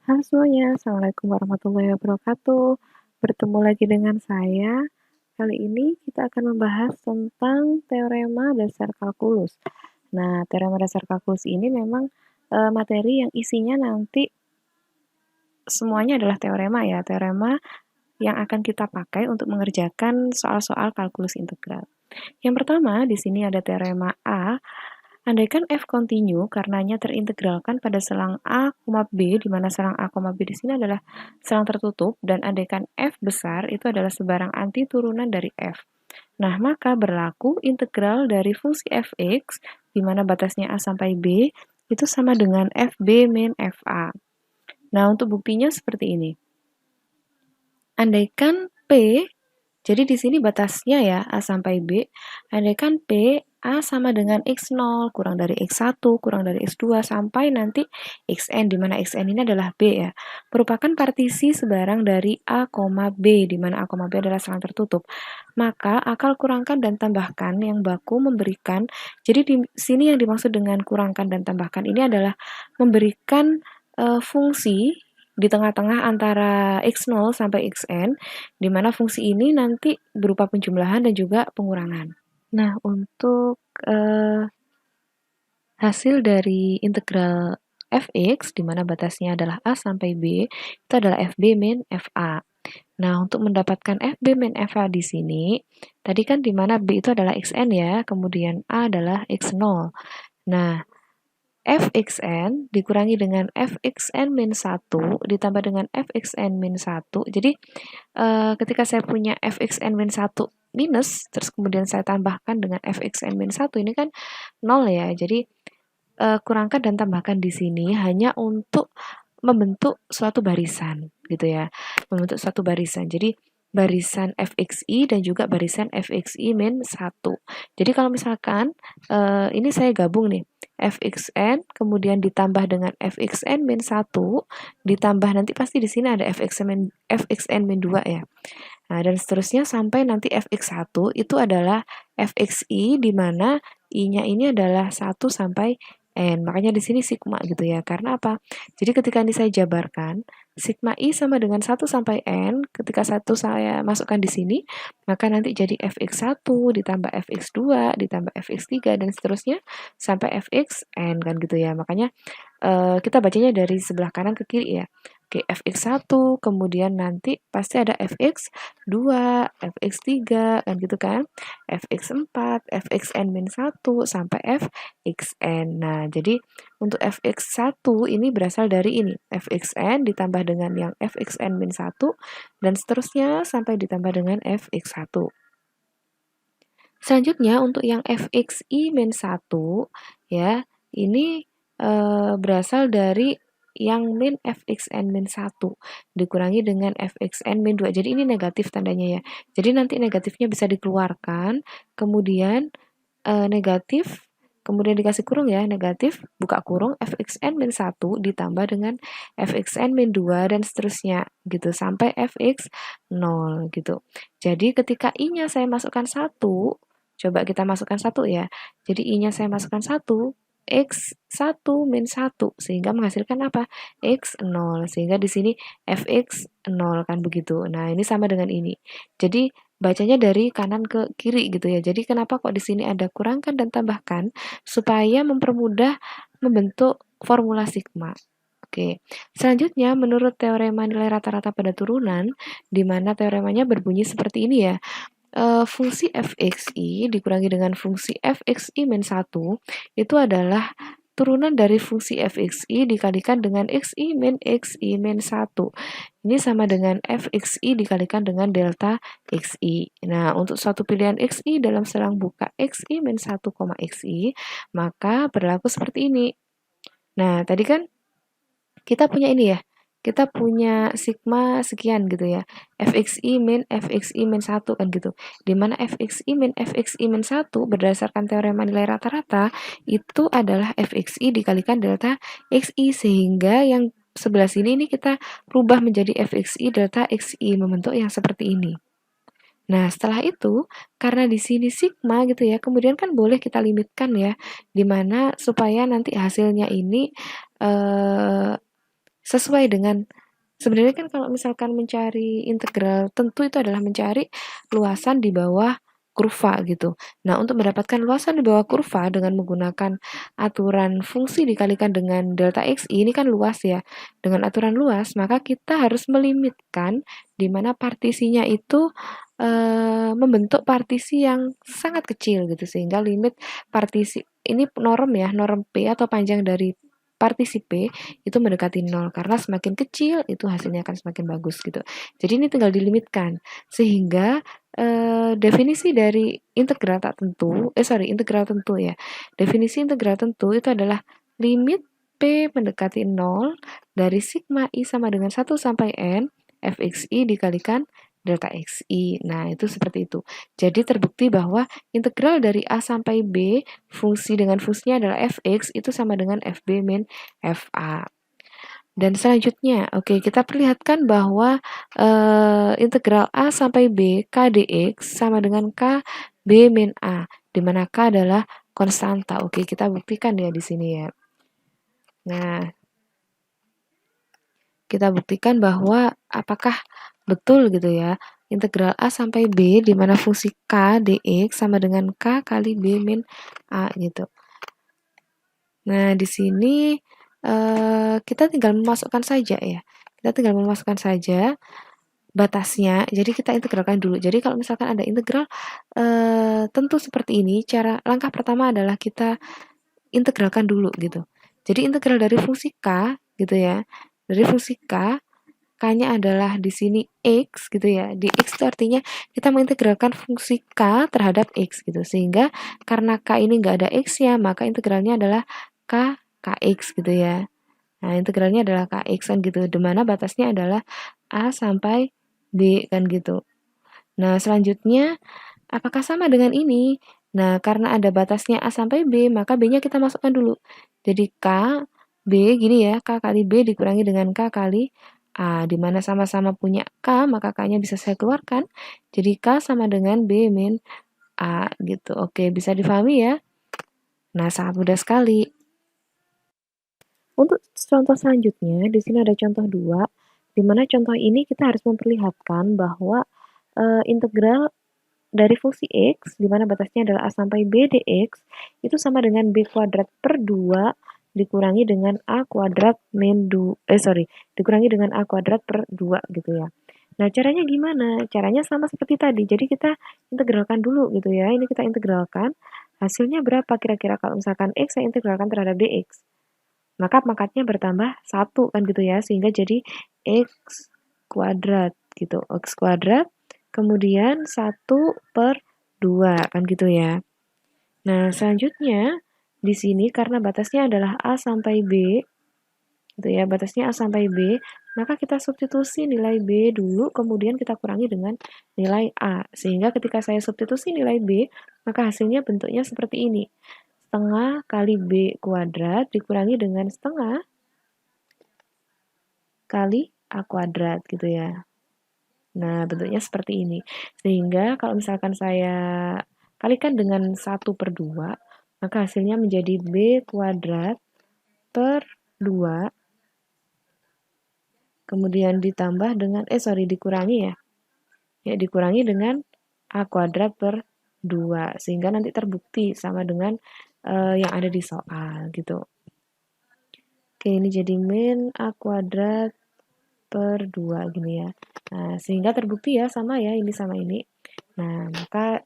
Halo semuanya, Assalamualaikum warahmatullahi wabarakatuh. Bertemu lagi dengan saya. Kali ini kita akan membahas tentang teorema dasar kalkulus. Nah, teorema dasar kalkulus ini memang materi yang isinya nanti semuanya adalah teorema ya, teorema yang akan kita pakai untuk mengerjakan soal-soal kalkulus integral. Yang pertama, di sini ada teorema A. Andaikan f kontinu karenanya terintegralkan pada selang A, B, di mana selang A, B di sini adalah selang tertutup, dan andaikan f besar itu adalah sebarang anti turunan dari f. Nah, maka berlaku integral dari fungsi fx, di mana batasnya A sampai B, itu sama dengan fb min fa. Nah, untuk buktinya seperti ini. Andaikan P, jadi di sini batasnya ya, A sampai B, andaikan P, A sama dengan X0, kurang dari X1, kurang dari X2, sampai nanti Xn, di mana Xn ini adalah B ya, merupakan partisi sebarang dari A, B, di mana A, B adalah selang tertutup. Maka akal kurangkan dan tambahkan yang baku memberikan, jadi di sini yang dimaksud dengan kurangkan dan tambahkan ini adalah memberikan fungsi di tengah-tengah antara X0 sampai Xn, di mana fungsi ini nanti berupa penjumlahan dan juga pengurangan. Nah, untuk hasil dari integral fx, di mana batasnya adalah A sampai B, itu adalah fb min fa. Nah, untuk mendapatkan fb min fa di sini, tadi kan di mana b itu adalah xn ya, kemudian A adalah x0. Nah, fxn dikurangi dengan fxn min 1 ditambah dengan fxn min 1. Jadi, ketika saya punya fxn min 1 minus, terus kemudian saya tambahkan dengan fxn min 1, ini kan 0 ya. Jadi, kurangkan dan tambahkan di sini hanya untuk membentuk suatu barisan, gitu ya. Membentuk suatu barisan. Jadi, barisan fxi dan juga barisan fxi min 1. Jadi kalau misalkan ini saya gabung nih, fxn kemudian ditambah dengan fxn min 1 ditambah nanti pasti di sini ada fxn min 2 ya. Nah, dan seterusnya sampai nanti fx1 itu adalah fxi di mana i-nya ini adalah 1 sampai n. Makanya di sini sigma gitu ya. Karena apa? Jadi ketika ini saya jabarkan, sigma i sama dengan 1 sampai n, ketika 1 saya masukkan di sini, maka nanti jadi fx1 ditambah fx2 ditambah fx3 dan seterusnya sampai fxn kan gitu ya. Makanya kita bacanya dari sebelah kanan ke kiri ya. Oke, fx1, kemudian nanti pasti ada fx2, fx3, kan gitu kan. fx4, fxn-1, sampai fxn. Nah, jadi untuk fx1 ini berasal dari ini, fxn ditambah dengan yang fxn-1, dan seterusnya sampai ditambah dengan fx1. Selanjutnya untuk yang fxi-1, ya, ini berasal dari yang min fxn min 1 dikurangi dengan fxn min 2. Jadi ini negatif tandanya ya. Jadi nanti negatifnya bisa dikeluarkan, kemudian negatif, kemudian dikasih kurung ya, negatif, buka kurung, fxn min 1 ditambah dengan fxn min 2 dan seterusnya gitu sampai fx 0 gitu. Jadi ketika i-nya saya masukkan 1, coba kita masukkan 1 ya. Jadi i-nya saya masukkan 1, X1 min 1 sehingga menghasilkan apa? X0 sehingga di sini fx0 kan begitu. Nah, ini sama dengan ini. Jadi bacanya dari kanan ke kiri gitu ya. Jadi kenapa kok di sini ada kurangkan dan tambahkan supaya mempermudah membentuk formula sigma. Oke. Selanjutnya menurut teorema nilai rata-rata pada turunan di mana teoremanya berbunyi seperti ini ya. Fungsi fxi dikurangi dengan fungsi fxi min 1 itu adalah turunan dari fungsi fxi dikalikan dengan xi min 1. Ini sama dengan fxi dikalikan dengan delta xi. Nah, untuk suatu pilihan xi dalam selang buka xi min 1, xi, maka berlaku seperti ini. Nah, tadi kan kita punya ini ya, kita punya sigma sekian gitu ya, fxi min 1 kan gitu. Dimana fxi min 1 berdasarkan teorema nilai rata-rata itu adalah fxi dikalikan delta xi sehingga yang sebelah sini ini kita rubah menjadi fxi delta xi membentuk yang seperti ini. Nah, setelah itu, karena di sini sigma gitu ya, kemudian kan boleh kita limitkan ya, dimana supaya nanti hasilnya ini eh, sesuai dengan sebenarnya kan kalau misalkan mencari integral tentu itu adalah mencari luasan di bawah kurva gitu. Nah, untuk mendapatkan luasan di bawah kurva dengan menggunakan aturan fungsi dikalikan dengan delta xi, ini kan luas ya. Dengan aturan luas, maka kita harus melimitkan di mana partisinya itu membentuk partisi yang sangat kecil gitu sehingga limit partisi ini norm ya, norm P atau panjang dari partisi P itu mendekati nol karena semakin kecil itu hasilnya akan semakin bagus gitu. Jadi ini tinggal dilimitkan sehingga definisi dari integral tak tentu, integral tentu ya. Definisi integral tentu itu adalah limit P mendekati nol dari sigma I sama dengan 1 sampai N fxi dikalikan delta xi. Nah, itu seperti itu. Jadi terbukti bahwa integral dari A sampai B fungsi dengan fungsinya adalah fx itu sama dengan fb min fa. Dan selanjutnya, oke, kita perlihatkan bahwa integral A sampai B k dx sama dengan k b min a, di mana k adalah konstanta. Oke, kita buktikan ya di sini ya. Nah, kita buktikan bahwa apakah betul gitu ya integral A sampai B di mana fungsi k dx sama dengan k kali b min a gitu. Nah, di sini kita tinggal memasukkan saja ya. Kita tinggal memasukkan saja batasnya. Jadi kita integralkan dulu. Jadi kalau misalkan ada integral tentu seperti ini, langkah pertama adalah kita integralkan dulu gitu. Jadi integral dari fungsi k gitu ya. Dari fungsi k, k-nya adalah di sini x gitu ya. Di x itu artinya kita mengintegralkan fungsi k terhadap x gitu. Sehingga karena k ini nggak ada x-nya, maka integralnya adalah kx gitu ya. Nah, integralnya adalah kx kan gitu. Dimana batasnya adalah a sampai b kan gitu. Nah, selanjutnya apakah sama dengan ini? Nah, karena ada batasnya a sampai b, maka b-nya kita masukkan dulu. Jadi k, b gini ya, k kali b dikurangi dengan k kali a. Di mana sama-sama punya k, maka k-nya bisa saya keluarkan. Jadi k sama dengan b min a gitu. Oke, bisa difahami ya? Nah, sangat mudah sekali. Untuk contoh selanjutnya, di sini ada contoh 2, di mana contoh ini kita harus memperlihatkan bahwa integral dari fungsi x, di mana batasnya adalah a sampai b dx, itu sama dengan b kuadrat per 2 dikurangi dengan a kuadrat min dikurangi dengan a kuadrat per 2 gitu ya. Nah, caranya gimana? Caranya sama seperti tadi. Jadi kita integralkan dulu gitu ya. Ini kita integralkan. Hasilnya berapa kira-kira kalau misalkan x saya integralkan terhadap dx? Maka pangkatnya bertambah 1 kan gitu ya, sehingga jadi x kuadrat gitu. X kuadrat, kemudian 1 per 2 kan gitu ya. Nah, selanjutnya di sini karena batasnya adalah A sampai B, gitu ya, batasnya A sampai B, maka kita substitusi nilai B dulu, kemudian kita kurangi dengan nilai A. Sehingga ketika saya substitusi nilai B, maka hasilnya bentuknya seperti ini. Setengah kali B kuadrat dikurangi dengan setengah kali A kuadrat gitu ya. Nah, bentuknya seperti ini. Sehingga kalau misalkan saya kalikan dengan 1 per 2, maka hasilnya menjadi B kuadrat per 2, kemudian ditambah dengan, dikurangi ya. Ya, dikurangi dengan A kuadrat per 2. Sehingga nanti terbukti sama dengan yang ada di soal gitu. Oke, ini jadi min A kuadrat per 2 gini ya. Nah, sehingga terbukti ya sama ya, ini sama ini. Nah, maka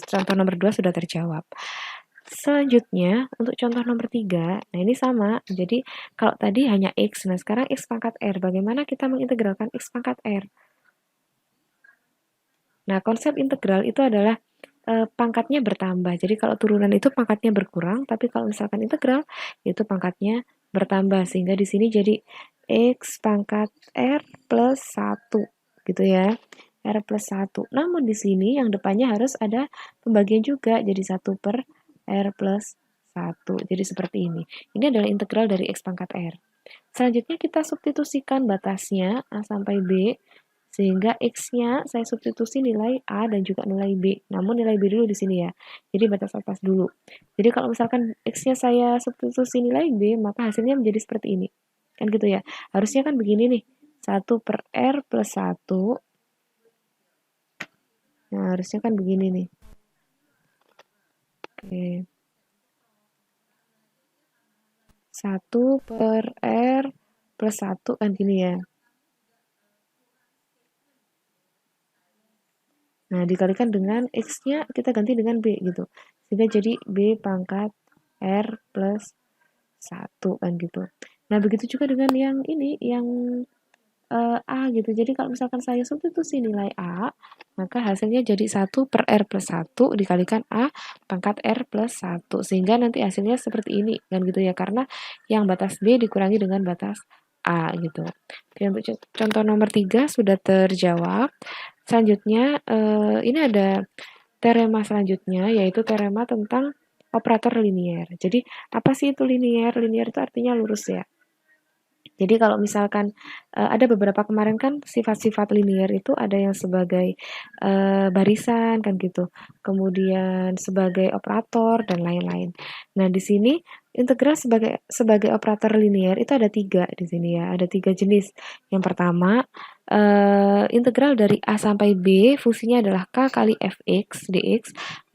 contoh nomor 2 sudah terjawab. Selanjutnya, untuk contoh nomor 3, nah ini sama. Jadi, kalau tadi hanya X, nah sekarang X pangkat R. Bagaimana kita mengintegralkan X pangkat R? Nah, konsep integral itu adalah pangkatnya bertambah. Jadi, kalau turunan itu pangkatnya berkurang, tapi kalau misalkan integral, itu pangkatnya bertambah. Sehingga di sini jadi X pangkat R plus 1, gitu ya. R plus 1. Namun di sini yang depannya harus ada pembagian juga, jadi 1 per R plus 1. Jadi seperti ini. Ini adalah integral dari X pangkat R. Selanjutnya kita substitusikan batasnya A sampai B, sehingga X-nya saya substitusi nilai A dan juga nilai B. Namun nilai B dulu di sini ya. Jadi batas atas dulu. Jadi kalau misalkan X-nya saya substitusi nilai B, maka hasilnya menjadi seperti ini. kan gitu ya. Harusnya kan begini nih, 1/R plus 1. Nah, harusnya kan begini nih. Oke. 1/R plus 1 kan gini ya. Nah, dikalikan dengan X-nya kita ganti dengan B gitu. Sehingga jadi B pangkat R plus 1 kan gitu. Nah, begitu juga dengan yang ini, yang A gitu. Jadi kalau misalkan saya substitusi nilai A, maka hasilnya jadi 1/R plus 1 dikalikan A pangkat R plus 1. Sehingga nanti hasilnya seperti ini kan gitu ya. Karena yang batas B dikurangi dengan batas A gitu. Oke, untuk contoh nomor 3 sudah terjawab. Selanjutnya ini ada teorema selanjutnya yaitu teorema tentang operator linier. Jadi apa sih itu linier? Linier itu artinya lurus ya. Jadi kalau misalkan ada beberapa kemarin kan sifat-sifat linier itu ada yang sebagai barisan kan gitu, kemudian sebagai operator dan lain-lain. Nah di sini integral sebagai operator linier itu ada 3 di sini ya, ada 3 jenis. Yang pertama integral dari A sampai B fungsinya adalah K kali Fx dx,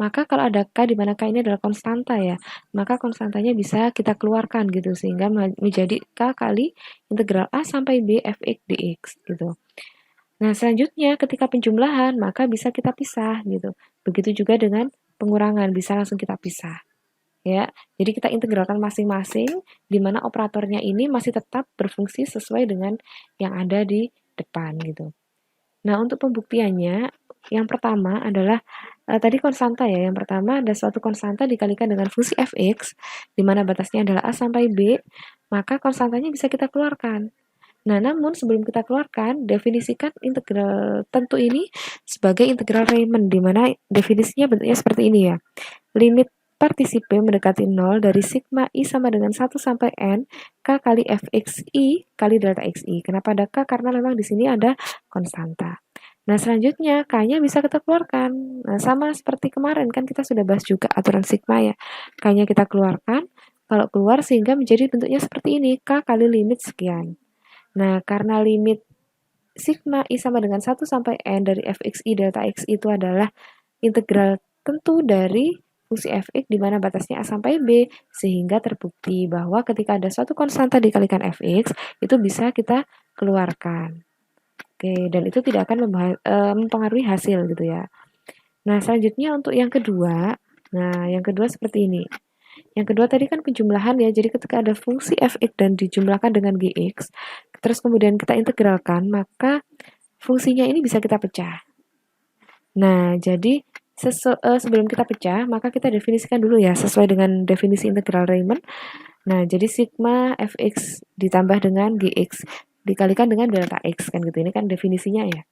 maka kalau ada K di mana K ini adalah konstanta ya, maka konstantanya bisa kita keluarkan gitu sehingga menjadi K kali integral A sampai B Fx dx gitu. Nah, selanjutnya ketika penjumlahan maka bisa kita pisah gitu. Begitu juga dengan pengurangan bisa langsung kita pisah. Ya, jadi kita integralkan masing-masing di mana operatornya ini masih tetap berfungsi sesuai dengan yang ada di depan gitu. Nah, untuk pembuktiannya yang pertama adalah tadi konstanta ya. Yang pertama ada suatu konstanta dikalikan dengan fungsi fx di mana batasnya adalah a sampai b, maka konstantanya bisa kita keluarkan. Nah, namun sebelum kita keluarkan, definisikan integral tentu ini sebagai integral Riemann, di mana definisinya bentuknya seperti ini ya. Limit partisipe mendekati 0 dari sigma i sama dengan 1 sampai n k kali fxi kali delta xi. Kenapa ada k? Karena memang di sini ada konstanta. Nah, selanjutnya k-nya bisa kita keluarkan. Nah, sama seperti kemarin kan kita sudah bahas juga aturan sigma ya. K-nya kita keluarkan, kalau keluar sehingga menjadi bentuknya seperti ini, k kali limit sekian. Nah, karena limit sigma i sama dengan 1 sampai n dari fxi delta x itu adalah integral tentu dari fungsi fx di mana batasnya a sampai b, sehingga terbukti bahwa ketika ada suatu konstanta dikalikan fx itu bisa kita keluarkan. Oke, dan itu tidak akan mempengaruhi hasil gitu ya. Nah, selanjutnya untuk yang kedua, seperti ini. Yang kedua tadi kan penjumlahan ya, jadi ketika ada fungsi fx dan dijumlahkan dengan gx, terus kemudian kita integralkan, maka fungsinya ini bisa kita pecah. Nah, jadi sebelum kita pecah, maka kita definisikan dulu ya, sesuai dengan definisi integral Riemann. Nah, jadi sigma fx ditambah dengan gx dikalikan dengan delta x, kan gitu. Ini kan definisinya ya.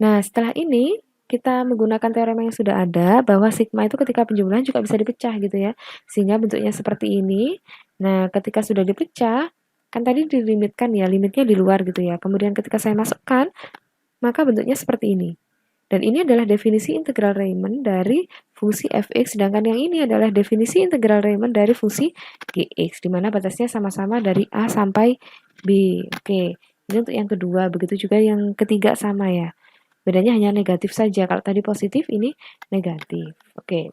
Nah, setelah ini kita menggunakan teorema yang sudah ada, bahwa sigma itu ketika penjumlahan juga bisa dipecah gitu ya. Sehingga bentuknya seperti ini. Nah, ketika sudah dipecah, kan tadi dilimitkan ya, limitnya di luar gitu ya. Kemudian ketika saya masukkan, maka bentuknya seperti ini. Dan ini adalah definisi integral Riemann dari fungsi fx, sedangkan yang ini adalah definisi integral Riemann dari fungsi gx, di mana batasnya sama-sama dari a sampai b. Oke, ini untuk yang kedua, begitu juga yang ketiga sama ya. Bedanya hanya negatif saja, kalau tadi positif, ini negatif. Oke.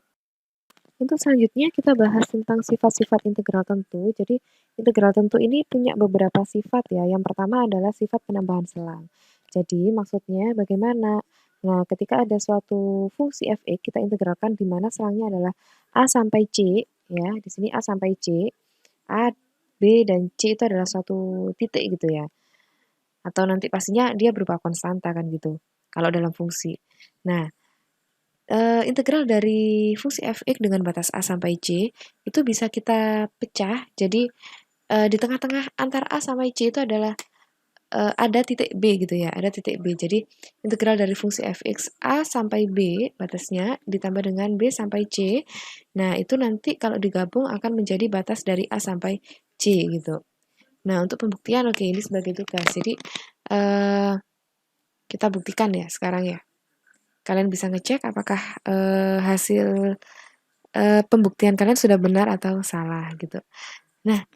Untuk selanjutnya kita bahas tentang sifat-sifat integral tentu. Jadi integral tentu ini punya beberapa sifat ya. Yang pertama adalah sifat penambahan selang. Jadi maksudnya bagaimana? Nah, ketika ada suatu fungsi fx kita integralkan di mana selangnya adalah a sampai c ya. Di sini a sampai c, a, b dan c itu adalah suatu titik gitu ya. Atau nanti pastinya dia berupa konstanta kan gitu. Kalau dalam fungsi. Nah, integral dari fungsi fx dengan batas a sampai c itu bisa kita pecah. Jadi di tengah-tengah antara a sampai c itu adalah ada titik b gitu ya, ada titik b. Jadi integral dari fungsi fx a sampai b batasnya ditambah dengan b sampai c. Nah, itu nanti kalau digabung akan menjadi batas dari a sampai c gitu. Nah, untuk pembuktian oke ini sebagai tugas. Jadi kita buktikan ya sekarang ya. Kalian bisa ngecek apakah hasil pembuktian kalian sudah benar atau salah gitu. Nah,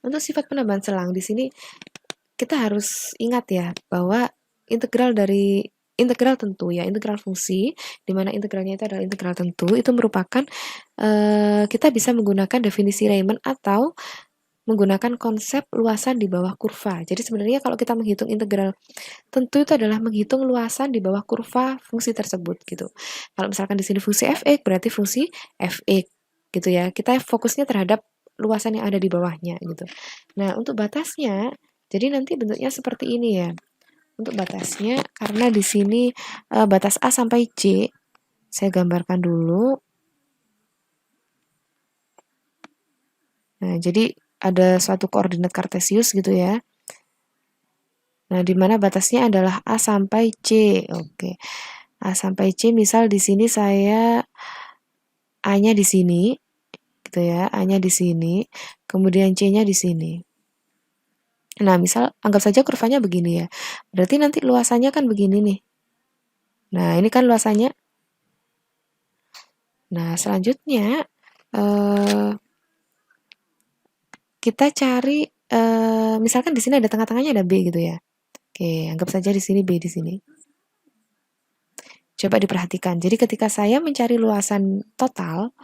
Untuk sifat penambahan selang di sini kita harus ingat ya bahwa integral tentu ya, integral fungsi di mana integralnya itu adalah integral tentu itu merupakan kita bisa menggunakan definisi Riemann atau menggunakan konsep luasan di bawah kurva. Jadi sebenarnya kalau kita menghitung integral tentu itu adalah menghitung luasan di bawah kurva fungsi tersebut gitu. Kalau misalkan di sini fungsi f(x) berarti fungsi f(x) gitu ya. Kita fokusnya terhadap luasan yang ada di bawahnya gitu. Nah, untuk batasnya jadi nanti bentuknya seperti ini ya. Untuk batasnya karena di sini batas A sampai C saya gambarkan dulu. Nah, jadi ada suatu koordinat kartesius gitu ya. Nah, di mana batasnya adalah A sampai C. Oke. A sampai C, misal di sini saya A-nya di sini, gitu ya. A-nya di sini, kemudian C-nya di sini. Nah, misal anggap saja kurvanya begini ya. Berarti nanti luasannya kan begini nih. Nah, ini kan luasannya. Nah, selanjutnya kita cari misalkan di sini ada tengah-tengahnya ada B gitu ya. Oke, anggap saja di sini B di sini. Coba diperhatikan. Jadi ketika saya mencari luasan total,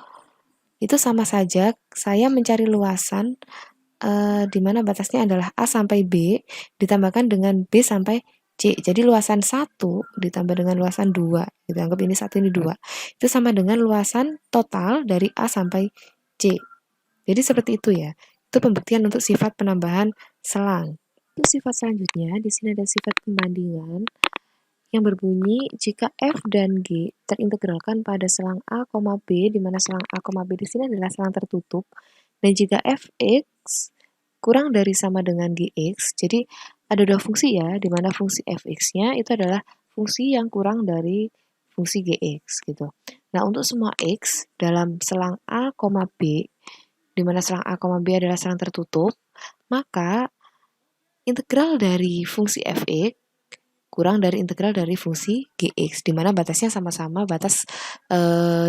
itu sama saja saya mencari luasan di mana batasnya adalah A sampai B ditambahkan dengan B sampai C. Jadi luasan 1 ditambah dengan luasan 2. Gitu. Anggap ini 1, ini 2. Itu sama dengan luasan total dari A sampai C. Jadi seperti itu ya. Itu pembuktian untuk sifat penambahan selang. Untuk sifat selanjutnya, di sini ada sifat pembandingan yang berbunyi jika F dan G terintegralkan pada selang A, B, di mana selang A, B di sini adalah selang tertutup, dan jika Fx kurang dari sama dengan Gx, jadi ada dua fungsi ya, di mana fungsi Fx-nya itu adalah fungsi yang kurang dari fungsi Gx gitu. Nah, untuk semua X dalam selang A, B, di mana selang A, B adalah selang tertutup, maka integral dari fungsi Fx kurang dari integral dari fungsi Gx, di mana batasnya sama-sama batas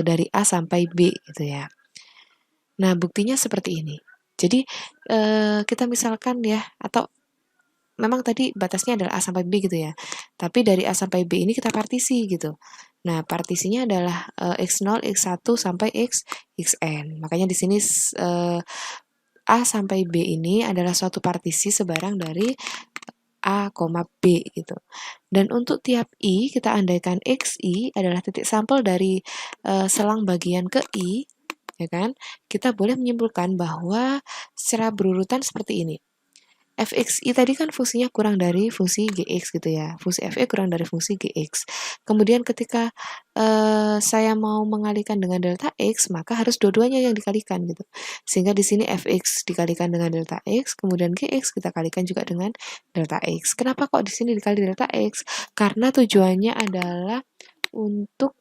dari A sampai B gitu ya. Nah, buktinya seperti ini. Jadi, kita misalkan ya, atau memang tadi batasnya adalah A sampai B gitu ya. Tapi dari A sampai B ini kita partisi gitu. Nah, partisinya adalah X0, X1 sampai Xn. Makanya di sini A sampai B ini adalah suatu partisi sebarang dari A, B gitu. Dan untuk tiap I, kita andaikan XI adalah titik sampel dari selang bagian ke I, ya kan? Kita boleh menyimpulkan bahwa secara berurutan seperti ini. Fxi tadi kan fungsinya kurang dari fungsi Gx gitu ya. Fungsi Fe kurang dari fungsi Gx. Kemudian ketika saya mau mengalihkan dengan delta X, maka harus dua-duanya yang dikalikan gitu. Sehingga di sini Fx dikalikan dengan delta X, kemudian Gx kita kalikan juga dengan delta X. Kenapa kok di sini dikali delta X? Karena tujuannya adalah untuk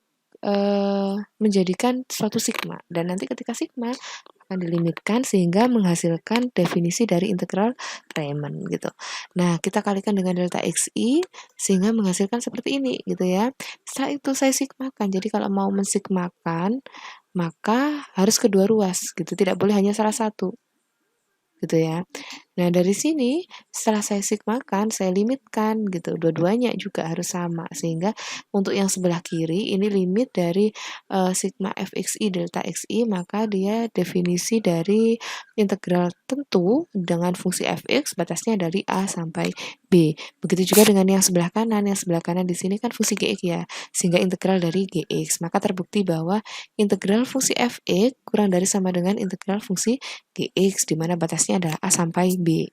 menjadikan suatu sigma. Dan nanti ketika sigma akan dilimitkan sehingga menghasilkan definisi dari integral Riemann gitu. Nah, kita kalikan dengan delta xi sehingga menghasilkan seperti ini gitu ya. Setelah itu saya sigmakan. Jadi kalau mau mensigmakan maka harus kedua ruas gitu, tidak boleh hanya salah satu. Gitu ya. Nah, dari sini setelah saya sigmakan, saya limitkan gitu. Dua-duanya juga harus sama sehingga untuk yang sebelah kiri ini limit dari sigma fxi delta xi, maka dia definisi dari integral tentu dengan fungsi fx batasnya dari A sampai B. Begitu juga dengan yang sebelah kanan. Yang sebelah kanan di sini kan fungsi gx ya, sehingga integral dari gx. Maka terbukti bahwa integral fungsi fx kurang dari sama dengan integral fungsi Gx, di mana batasnya adalah A sampai B.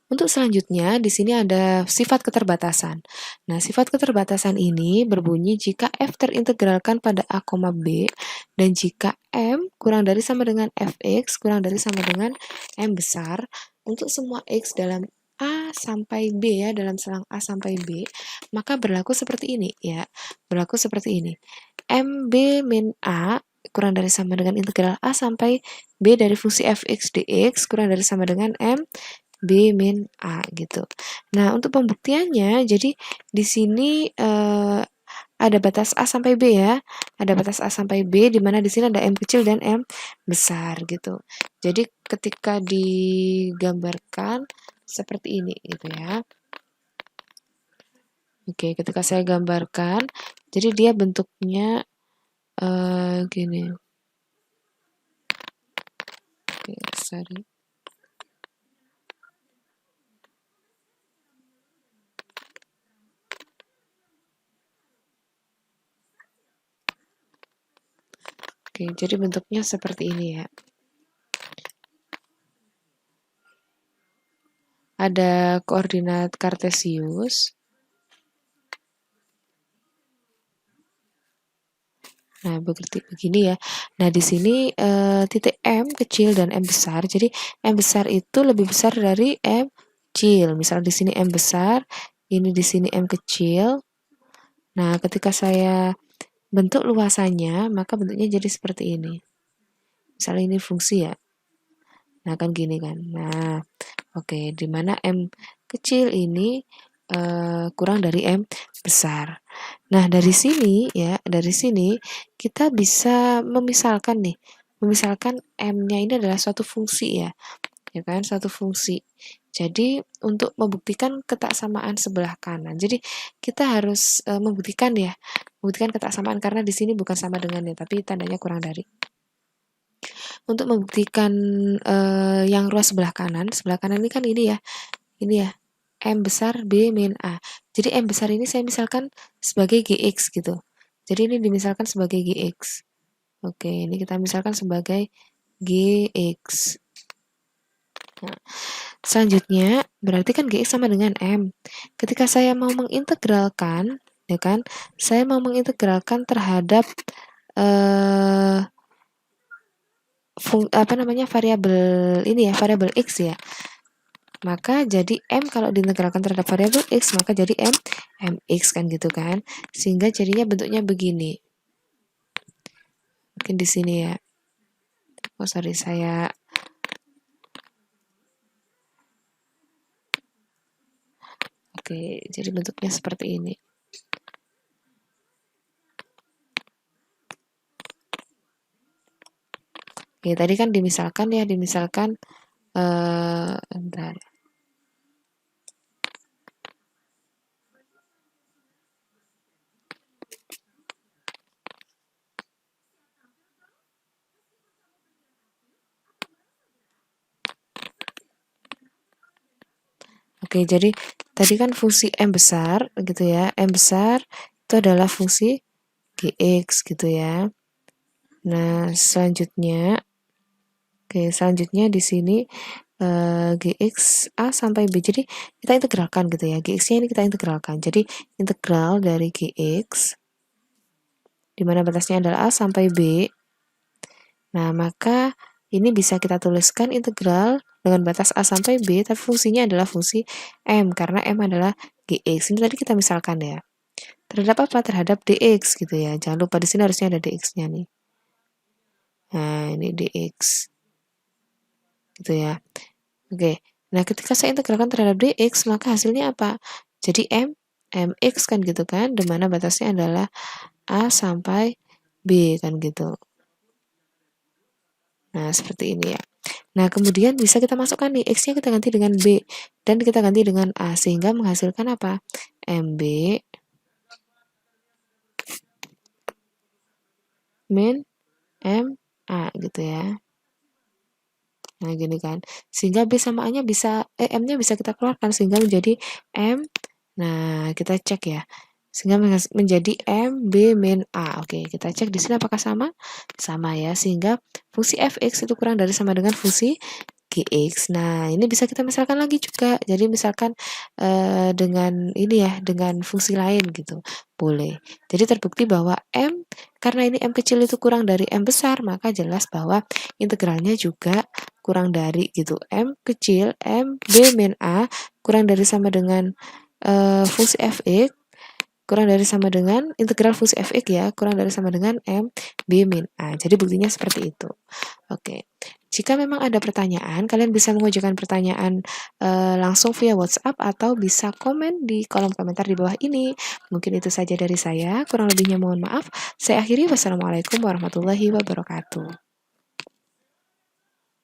Untuk selanjutnya, di sini ada sifat keterbatasan. Nah, sifat keterbatasan ini berbunyi jika F terintegralkan pada A, B, dan jika M kurang dari sama dengan Fx, kurang dari sama dengan M besar, untuk semua X dalam A sampai B ya, dalam selang A sampai B, maka berlaku seperti ini ya, berlaku seperti ini. MB min A kurang dari sama dengan integral A sampai B dari fungsi fx dx kurang dari sama dengan M B min A gitu. Nah, untuk pembuktiannya, jadi di sini ada batas A sampai B ya. Ada batas A sampai B di mana di sini ada M kecil dan M besar gitu. Jadi ketika digambarkan seperti ini gitu ya. Oke, ketika saya gambarkan, jadi dia bentuknya gini. Oke, sorry. Oke, jadi bentuknya seperti ini ya. Ada koordinat kartesius. Nah, begini ya. Nah, di sini titik M kecil dan M besar. Jadi M besar itu lebih besar dari M kecil. Misal di sini M besar, ini di sini M kecil. Nah, ketika saya bentuk luasannya, maka bentuknya jadi seperti ini. Misalnya ini fungsi ya. Nah, kan gini kan. Nah, oke, di mana M kecil ini kurang dari M besar. Nah, dari sini ya, dari sini kita bisa memisalkan nih. Memisalkan M-nya ini adalah suatu fungsi ya. Ya kan, suatu fungsi. Jadi, untuk membuktikan ketaksamaan sebelah kanan. Jadi, kita harus membuktikan ya, membuktikan ketaksamaan karena di sini bukan sama dengannya, tapi tandanya kurang dari. Untuk membuktikan yang ruas sebelah kanan ini kan ini ya, M besar B min A. Jadi M besar ini saya misalkan sebagai GX gitu. Jadi ini dimisalkan sebagai GX. Oke, ini kita misalkan sebagai GX. Nah, selanjutnya berarti kan GX sama dengan M. Ketika saya mau mengintegralkan, ya kan, saya mau mengintegralkan terhadap variabel ini ya, variabel X ya. Maka jadi M kalau diintegralkan terhadap variabel X, maka jadi MX kan gitu kan. Sehingga jadinya bentuknya begini. Mungkin di sini ya. Oh sorry, saya Oke, jadi bentuknya seperti ini. Oke, tadi kan dimisalkan ya, bentar. Oke, jadi tadi kan fungsi M besar gitu ya. M besar itu adalah fungsi GX gitu ya. Nah, selanjutnya di sini GX A sampai B. Jadi kita integralkan gitu ya. GX-nya ini kita integralkan. Jadi integral dari GX di mana batasnya adalah A sampai B. Nah, maka ini bisa kita tuliskan integral dengan batas A sampai B, tapi fungsinya adalah fungsi M, karena M adalah GX. Ini tadi kita misalkan ya. Terhadap apa? Terhadap DX gitu ya. Jangan lupa di sini harusnya ada DX-nya nih. Nah, ini DX. Gitu ya. Oke. Nah, ketika saya integralkan terhadap DX, maka hasilnya apa? Jadi MX kan gitu kan, di mana batasnya adalah A sampai B kan gitu. Nah, seperti ini ya. Nah, kemudian bisa kita masukkan nih, X-nya kita ganti dengan B, dan kita ganti dengan A, sehingga menghasilkan apa? MB min MA gitu ya. Nah, gini kan. Sehingga B sama A-nya bisa, M-nya bisa kita keluarkan, sehingga menjadi M. Nah, kita cek ya. Sehingga menjadi M, B, min A. Oke, kita cek di sini apakah sama? Sama ya, sehingga fungsi fx itu kurang dari sama dengan fungsi GX. Nah, ini bisa kita misalkan lagi juga. Jadi misalkan dengan ini ya, dengan fungsi lain gitu. Boleh. Jadi terbukti bahwa M, karena ini M kecil itu kurang dari M besar, maka jelas bahwa integralnya juga kurang dari gitu. M kecil, M B min A, kurang dari sama dengan fungsi fx, kurang dari sama dengan integral fungsi fx ya, kurang dari sama dengan M B min A. Jadi buktinya seperti itu. Oke. Jika memang ada pertanyaan, kalian bisa mengajukan pertanyaan langsung via WhatsApp atau bisa komen di kolom komentar di bawah ini. Mungkin itu saja dari saya, kurang lebihnya mohon maaf. Saya akhiri, wassalamualaikum warahmatullahi wabarakatuh.